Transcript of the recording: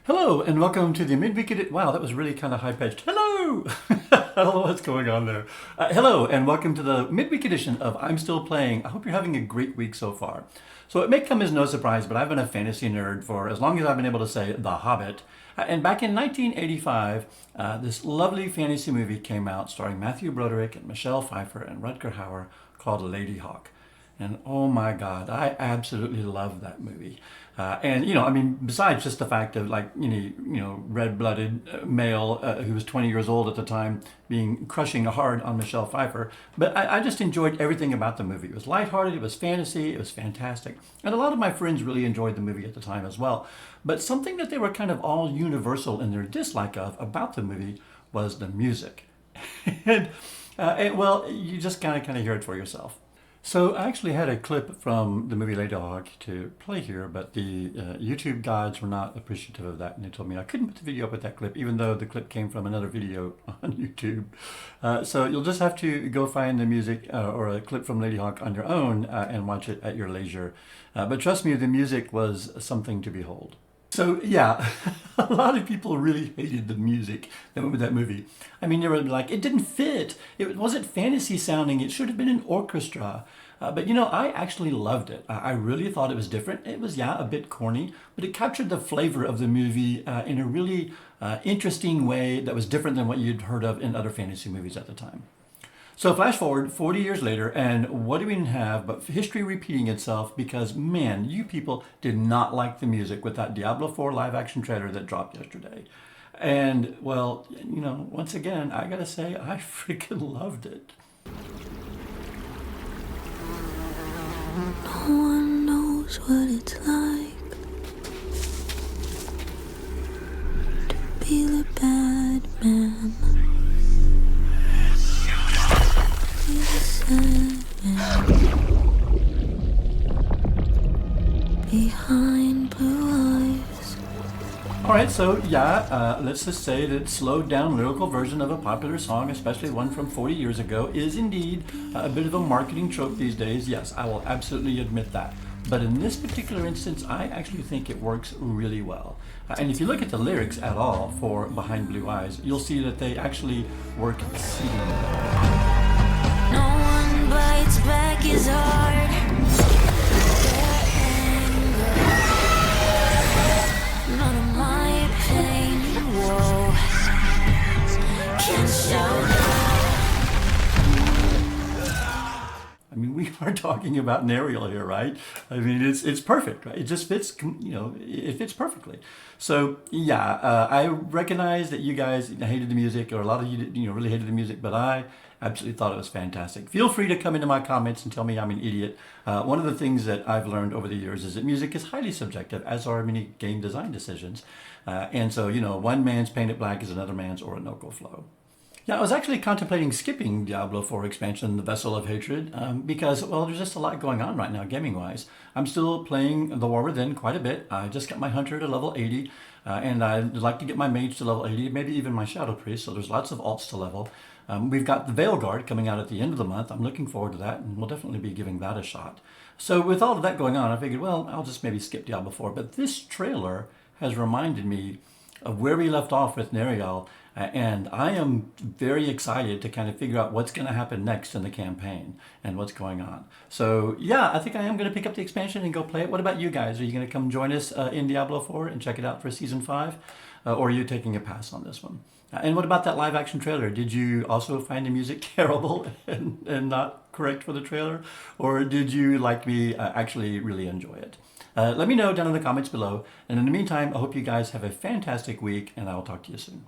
Hello and welcome to the midweek edition. Wow, that was really kind of high pitched. Hello! I don't know what's going on there. Hello and welcome to the midweek edition of I'm Still Playing. I hope you're having a great week so far. So it may come as no surprise, but I've been a fantasy nerd for as long as I've been able to say The Hobbit. And back in 1985, this lovely fantasy movie came out starring Matthew Broderick and Michelle Pfeiffer and Rutger Hauer called Lady Hawk. And oh my God, I absolutely love that movie. Besides just the fact of red-blooded male who was 20 years old at the time being crushing hard on Michelle Pfeiffer, but I just enjoyed everything about the movie. It was lighthearted, it was fantasy, it was fantastic. And a lot of my friends really enjoyed the movie at the time as well. But something that they were kind of all universal in their dislike of about the movie was the music. Well, you just kind of hear it for yourself. So I actually had a clip from the movie Lady Hawk to play here, but the YouTube gods were not appreciative of that, and they told me I couldn't put the video up with that clip, even though the clip came from another video on YouTube. So you'll just have to go find the music or a clip from Lady Hawk on your own and watch it at your leisure. But trust me, the music was something to behold. So yeah, a lot of people really hated the music that went with that movie. I mean, they were like, it didn't fit. It wasn't fantasy sounding. It should have been an orchestra. But I actually loved it. I really thought it was different. It was, a bit corny, but it captured the flavor of the movie in a really interesting way that was different than what you'd heard of in other fantasy movies at the time. So flash forward 40 years later, and what do we have but history repeating itself because, man, you people did not like the music with that Diablo 4 live-action trailer that dropped yesterday. And, well, once again, I gotta say, I freaking loved it. No one knows what it's like to be the bad man. Behind blue eyes. Alright, so let's just say that slowed down lyrical version of a popular song, especially one from 40 years ago, is indeed a bit of a marketing trope these days. Yes, I will absolutely admit that. But in this particular instance, I actually think it works really well. And if you look at the lyrics at all for Behind Blue Eyes, you'll see that they actually work exceedingly well. No one bites back his heart. None of my pain, whoa, can show. I mean, we are talking about an Ariel here, right? I mean, it's perfect, right? It just fits, it fits perfectly. So I recognize that you guys hated the music, or a lot of you, really hated the music, but I absolutely thought it was fantastic. Feel free to come into my comments and tell me I'm an idiot. One of the things that I've learned over the years is that music is highly subjective, as are many game design decisions. And so, one man's Paint It Black is another man's Orinoco Flow. Yeah, I was actually contemplating skipping Diablo 4 expansion, The Vessel of Hatred, because, well, there's just a lot going on right now, gaming-wise. I'm still playing The War Within quite a bit. I just got my Hunter to level 80, and I'd like to get my Mage to level 80, maybe even my Shadow Priest, so there's lots of alts to level. We've got the Veil Guard coming out at the end of the month. I'm looking forward to that, and we'll definitely be giving that a shot. So with all of that going on, I figured, well, I'll just maybe skip Diablo 4, but this trailer has reminded me of where we left off with Neriel, and I am very excited to kind of figure out what's going to happen next in the campaign and what's going on. So I think I am going to pick up the expansion and go play it. What about you guys? Are you going to come join us in Diablo 4 and check it out for Season 5? Or are you taking a pass on this one? And what about that live action trailer? Did you also find the music terrible and not correct for the trailer? Or did you, like me, actually really enjoy it? Let me know down in the comments below. And in the meantime, I hope you guys have a fantastic week, and I will talk to you soon.